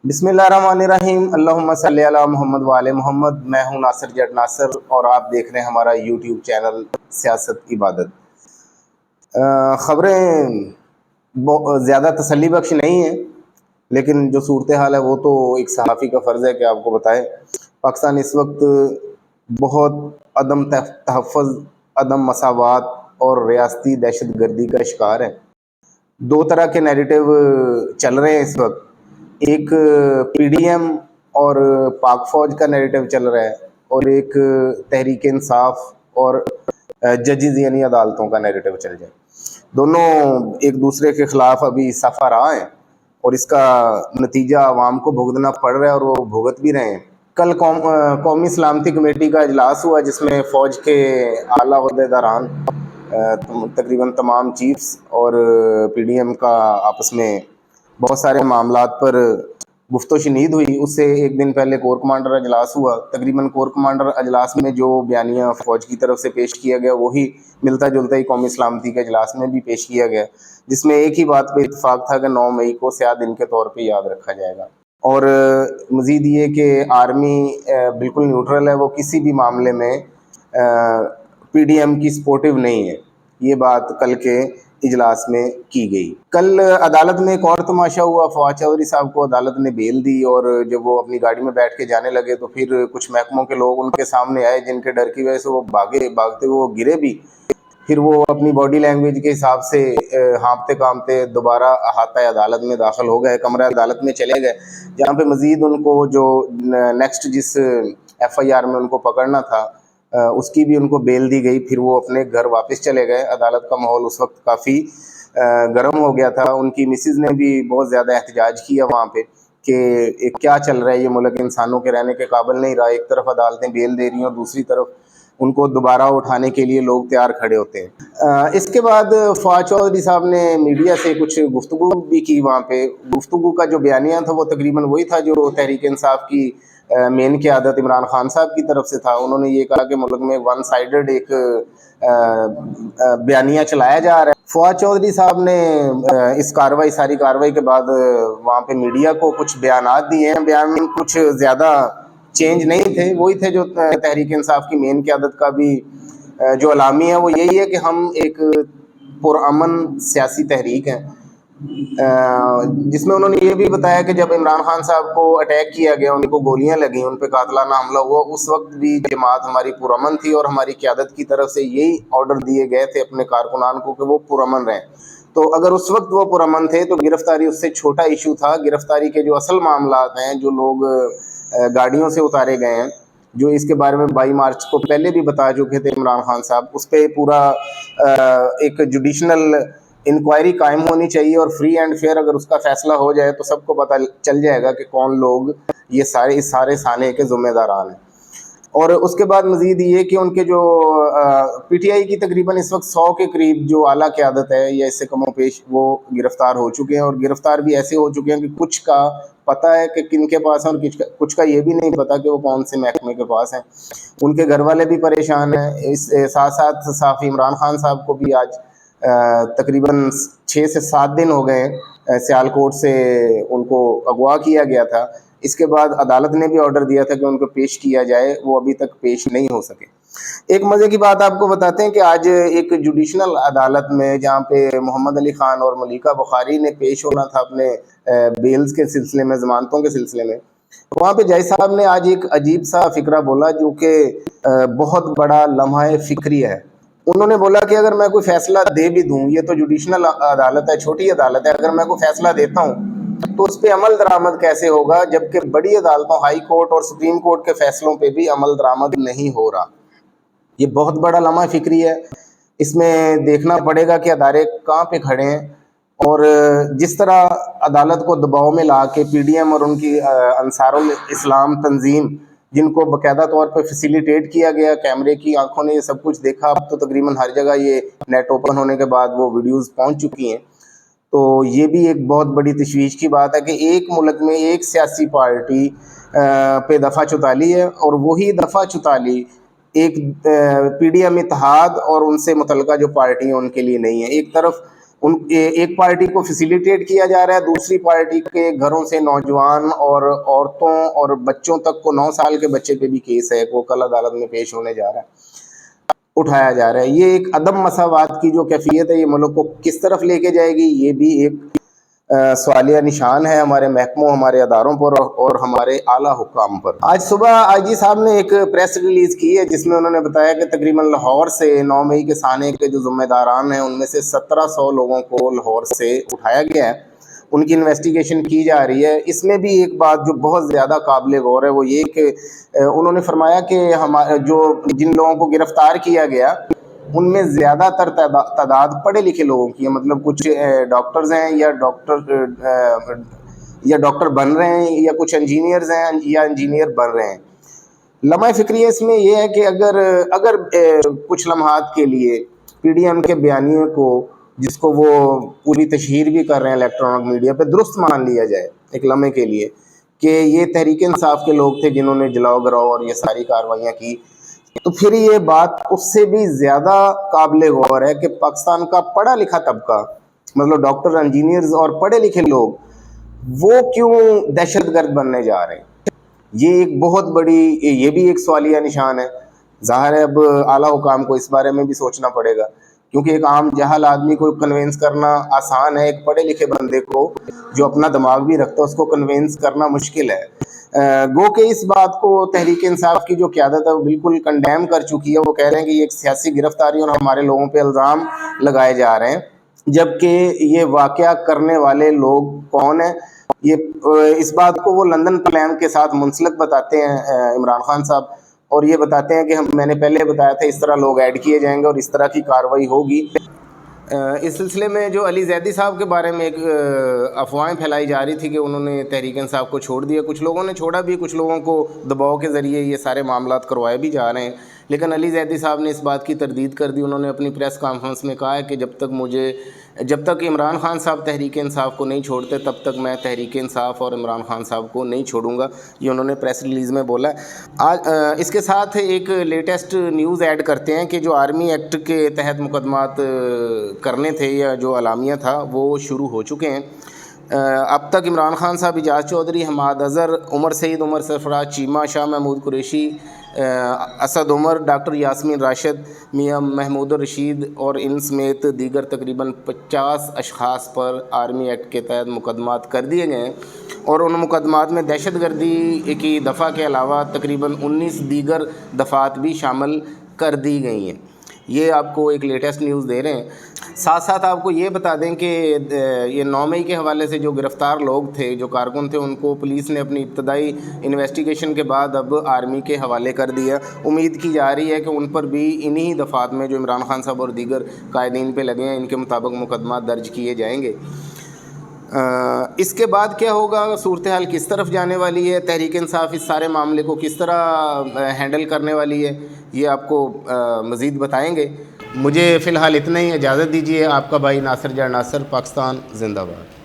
بسم اللہ الرحمن الرحیم، اللہم صلی علی محمد وآل محمد۔ میں ہوں ناصر جٹ ناصر اور آپ دیکھ رہے ہیں ہمارا یوٹیوب چینل سیاست عبادت۔ خبریں زیادہ تسلی بخش نہیں ہیں، لیکن جو صورتحال ہے وہ تو ایک صحافی کا فرض ہے کہ آپ کو بتائے۔ پاکستان اس وقت بہت عدم تحفظ، عدم مساوات اور ریاستی دہشت گردی کا شکار ہے۔ دو طرح کے نیریٹو چل رہے ہیں اس وقت، ایک پی ڈی ایم اور پاک فوج کا نیریٹو چل رہا ہے، اور ایک تحریک انصاف اور ججز یعنی عدالتوں کا نیریٹو چل جائے۔ دونوں ایک دوسرے کے خلاف ابھی صفا رہا ہیں اور اس کا نتیجہ عوام کو بھگتنا پڑ رہا ہے اور وہ بھگت بھی رہے ہیں۔ کل قومی سلامتی کمیٹی کا اجلاس ہوا جس میں فوج کے اعلیٰ عہدیداران، تقریباً تمام چیفز اور پی ڈی ایم کا آپس میں بہت سارے معاملات پر گفت و شنید ہوئی۔ اس سے ایک دن پہلے کور کمانڈر اجلاس ہوا۔ تقریباً کور کمانڈر اجلاس میں جو بیانیہ فوج کی طرف سے پیش کیا گیا وہی ملتا جلتا ہی قومی سلامتی کے اجلاس میں بھی پیش کیا گیا، جس میں ایک ہی بات پہ اتفاق تھا کہ 9 مئی کو سیاہ دن کے طور پہ یاد رکھا جائے گا، اور مزید یہ کہ آرمی بالکل نیوٹرل ہے، وہ کسی بھی معاملے میں پی ڈی ایم کی سپورٹیو نہیں ہے۔ یہ بات کل کے اجلاس میں کی گئی۔ کل عدالت میں ایک اور تماشا ہوا۔ فواد چودھری صاحب کو عدالت نے بیل دی، اور جب وہ اپنی گاڑی میں بیٹھ کے جانے لگے تو پھر کچھ محکموں کے لوگ ان کے سامنے آئے، جن کے ڈر کی وجہ سے وہ بھاگتے وہ گرے بھی۔ پھر وہ اپنی باڈی لینگویج کے حساب سے ہانپتے کانپتے دوبارہ احاطہ عدالت میں داخل ہو گئے، کمرہ عدالت میں چلے گئے، جہاں پہ مزید ان کو جو نیکسٹ جس ایف آئی آر میں ان کو پکڑنا تھا اس کی بھی ان کو بیل دی گئی۔ پھر وہ اپنے گھر واپس چلے گئے۔ عدالت کا ماحول اس وقت کافی گرم ہو گیا تھا۔ ان کی مسز نے بھی بہت زیادہ احتجاج کیا وہاں پہ کہ کیا چل رہا ہے، یہ ملک انسانوں کے رہنے کے قابل نہیں رہا۔ ایک طرف عدالتیں بیل دے رہی ہیں اور دوسری طرف ان کو دوبارہ اٹھانے کے لیے لوگ تیار کھڑے ہوتے ہیں۔ اس کے بعد فواد چودھری صاحب نے میڈیا سے کچھ گفتگو بھی کی۔ وہاں پہ گفتگو کا جو بیانیہ تھا وہ تقریباً وہی تھا جو تحریک انصاف کی مین قیادت عمران خان صاحب کی طرف سے تھا۔ انہوں نے یہ کہا کہ ملک میں ون سائیڈڈ ایک بیانیہ چلایا جا رہا ہے۔ فواد چودھری صاحب نے اس ساری کارروائی کے بعد وہاں پہ میڈیا کو کچھ بیانات دیے ہیں۔ بیان کچھ زیادہ چینج نہیں تھے، وہی تھے جو تحریک انصاف کی مین قیادت کا بھی جو اعلامیہ ہے وہ یہی ہے کہ ہم ایک پرامن سیاسی تحریک ہیں، جس میں انہوں نے یہ بھی بتایا کہ جب عمران خان صاحب کو اٹیک کیا گیا، ان کو گولیاں لگیں، ان پہ قاتلانہ حملہ ہوا، اس وقت بھی جماعت ہماری پرامن تھی اور ہماری قیادت کی طرف سے یہی آرڈر دیے گئے تھے اپنے کارکنان کو کہ وہ پرامن رہیں۔ تو اگر اس وقت وہ پرامن تھے تو گرفتاری اس سے چھوٹا ایشو تھا۔ گرفتاری کے جو اصل معاملات ہیں، جو لوگ گاڑیوں سے اتارے گئے ہیں، جو اس کے بارے میں 22 مارچ کو پہلے بھی بتا چکے تھے عمران خان صاحب، اس پہ پورا ایک جوڈیشنل انکوائری قائم ہونی چاہیے، اور فری اینڈ فیئر اگر اس کا فیصلہ ہو جائے تو سب کو پتہ چل جائے گا کہ کون لوگ یہ اس سارے سانے کے ذمہ داران ہیں۔ اور اس کے بعد مزید یہ کہ ان کے جو پی ٹی آئی کی تقریباً اس وقت 100 کے قریب جو اعلیٰ قیادت ہے یا اس سے کم و بیش وہ گرفتار ہو چکے ہیں، اور گرفتار بھی ایسے ہو چکے ہیں کہ کچھ کا پتہ ہے کہ کن کے پاس ہیں اور کچھ کا یہ بھی نہیں پتہ کہ وہ کون سے محکمے کے پاس ہیں۔ ان کے گھر والے بھی پریشان ہیں۔ اس ساتھ ساتھ صحافی عمران خان صاحب کو بھی آج تقریباً 6 سے 7 دن ہو گئے سیالکوٹ سے ان کو اغوا کیا گیا تھا۔ اس کے بعد عدالت نے بھی آرڈر دیا تھا کہ ان کو پیش کیا جائے، وہ ابھی تک پیش نہیں ہو سکے۔ ایک مزے کی بات آپ کو بتاتے ہیں کہ آج ایک جوڈیشنل عدالت میں جہاں پہ محمد علی خان اور ملیکہ بخاری نے پیش ہونا تھا اپنے بیلز کے سلسلے میں، ضمانتوں کے سلسلے میں، وہاں پہ جج صاحب نے آج ایک عجیب سا فقرہ بولا جو کہ بہت بڑا لمحہ فکری ہے۔ انہوں نے بولا کہ اگر میں کوئی فیصلہ دے بھی دوں، یہ تو جوڈیشنل عدالت ہے، چھوٹی عدالت ہے، اگر میں کوئی فیصلہ دیتا ہوں تو اس پہ عمل درآمد کیسے ہوگا، جبکہ بڑی عدالتوں ہائی کورٹ اور سپریم کورٹ کے فیصلوں پہ بھی عمل درآمد نہیں ہو رہا۔ یہ بہت بڑا لمحہ فکری ہے۔ اس میں دیکھنا پڑے گا کہ ادارے کہاں پہ کھڑے ہیں، اور جس طرح عدالت کو دباؤ میں لا کے پی ڈی ایم اور ان کی انصار الاسلام تنظیم، جن کو باقاعدہ طور پہ فیسیلیٹیٹ کیا گیا، کیمرے کی آنکھوں نے یہ سب کچھ دیکھا، اب تو تقریباً ہر جگہ یہ نیٹ اوپن ہونے کے بعد وہ ویڈیوز پہنچ چکی ہیں، تو یہ بھی ایک بہت بڑی تشویش کی بات ہے کہ ایک ملک میں ایک سیاسی پارٹی پہ دفعہ چتالی ہے، اور وہی دفعہ چتالی ایک پی ڈی ایم اتحاد اور ان سے متعلقہ جو پارٹی ہیں ان کے لیے نہیں ہے۔ ایک طرف ایک پارٹی کو فیسیلیٹیٹ کیا جا رہا ہے, دوسری پارٹی کے گھروں سے نوجوان اور عورتوں اور بچوں تک کو, 9 سال کے بچے پہ بھی کیس ہے وہ کل عدالت میں پیش ہونے جا رہا ہے, اٹھایا جا رہا ہے. یہ ایک عدم مساوات کی جو کیفیت ہے یہ ملک کو کس طرف لے کے جائے گی, یہ بھی ایک سوالیہ نشان ہے ہمارے محکموں, ہمارے اداروں پر اور ہمارے اعلیٰ حکام پر. آج صبح آئی جی صاحب نے ایک پریس ریلیز کی ہے جس میں انہوں نے بتایا کہ تقریباً لاہور سے 9 مئی کے سانے کے جو ذمہ داران ہیں ان میں سے 1700 لوگوں کو لاہور سے اٹھایا گیا ہے, ان کی انویسٹیگیشن کی جا رہی ہے. اس میں بھی ایک بات جو بہت زیادہ قابل غور ہے وہ یہ کہ انہوں نے فرمایا کہ ہمارے جو جن لوگوں کو گرفتار کیا گیا ان میں زیادہ تر تعداد پڑھے لکھے لوگوں کی ہے, مطلب کچھ ڈاکٹرز ہیں یا ڈاکٹر بن رہے ہیں, یا کچھ انجینئرز ہیں یا انجینئر بن رہے ہیں. لمحہ فکریہ اس میں یہ ہے کہ اگر کچھ لمحات کے لیے پی ڈی ایم کے بیانیے کو, جس کو وہ پوری تشہیر بھی کر رہے ہیں الیکٹرانک میڈیا پہ, درست مان لیا جائے ایک لمحے کے لیے کہ یہ تحریک انصاف کے لوگ تھے جنہوں نے جلاؤ گراؤ اور یہ ساری کارروائیاں کی, تو پھر یہ بات اس سے بھی زیادہ قابل غور ہے کہ پاکستان کا پڑھا لکھا طبقہ, مطلب ڈاکٹر, انجینئرز اور پڑھے لکھے لوگ, وہ کیوں دہشت گرد بننے جا رہے ہیں. یہ ایک بہت بڑی, یہ بھی ایک سوالیہ نشان ہے. ظاہر ہے اب اعلیٰ حکام کو اس بارے میں بھی سوچنا پڑے گا, کیونکہ ایک عام جہل آدمی کو کنونس کرنا آسان ہے, ایک پڑھے لکھے بندے کو جو اپنا دماغ بھی رکھتا ہے اس کو کنونس کرنا مشکل ہے. گو کہ اس بات کو تحریک انصاف کی جو قیادت ہے وہ بالکل کنڈیم کر چکی ہے. وہ کہہ رہے ہیں کہ یہ ایک سیاسی گرفتاری اور ہمارے لوگوں پہ الزام لگائے جا رہے ہیں, جبکہ یہ واقعہ کرنے والے لوگ کون ہیں, یہ اس بات کو وہ لندن پلان کے ساتھ منسلک بتاتے ہیں عمران خان صاحب, اور یہ بتاتے ہیں کہ میں نے پہلے بتایا تھا اس طرح لوگ ایڈ کیے جائیں گے اور اس طرح کی کارروائی ہوگی. اس سلسلے میں جو علی زیدی صاحب کے بارے میں ایک افواہیں پھیلائی جا رہی تھی کہ انہوں نے تحریک انصاف کو چھوڑ دیا, کچھ لوگوں نے چھوڑا بھی, کچھ لوگوں کو دباؤ کے ذریعے یہ سارے معاملات کروائے بھی جا رہے ہیں, لیکن علی زیدی صاحب نے اس بات کی تردید کر دی. انہوں نے اپنی پریس کانفرنس میں کہا ہے کہ جب تک عمران خان صاحب تحریک انصاف کو نہیں چھوڑتے تب تک میں تحریک انصاف اور عمران خان صاحب کو نہیں چھوڑوں گا, یہ انہوں نے پریس ریلیز میں بولا ہے. آج اس کے ساتھ ایک لیٹسٹ نیوز ایڈ کرتے ہیں کہ جو آرمی ایکٹ کے تحت مقدمات کرنے تھے یا جو اعلامیہ تھا وہ شروع ہو چکے ہیں. اب تک عمران خان صاحب, اعجاز چودھری, حماد اظہر, عمر سعید, عمر سرفراز, چیمہ, شاہ محمود قریشی, اسد عمر, ڈاکٹر یاسمین راشد, میاں محمود الرشید اور ان سمیت دیگر تقریباً 50 اشخاص پر آرمی ایکٹ کے تحت مقدمات کر دیے گئے ہیں, اور ان مقدمات میں دہشت گردی کی دفعہ کے علاوہ تقریباً 19 دیگر دفعات بھی شامل کر دی گئی ہیں. یہ آپ کو ایک لیٹسٹ نیوز دے رہے ہیں. ساتھ ساتھ آپ کو یہ بتا دیں کہ یہ 9 مئی کے حوالے سے جو گرفتار لوگ تھے, جو کارکن تھے, ان کو پولیس نے اپنی ابتدائی انویسٹیگیشن کے بعد اب آرمی کے حوالے کر دیا. امید کی جا رہی ہے کہ ان پر بھی انہی دفعات میں جو عمران خان صاحب اور دیگر قائدین پہ لگے ہیں ان کے مطابق مقدمات درج کیے جائیں گے. اس کے بعد کیا ہوگا, صورتحال کس طرف جانے والی ہے, تحریک انصاف اس سارے معاملے کو کس طرح ہینڈل کرنے والی ہے, یہ آپ کو مزید بتائیں گے. مجھے فی الحال اتنا ہی, اجازت دیجیے. آپ کا بھائی ناصر جاں ناصر, پاکستان زندہ باد.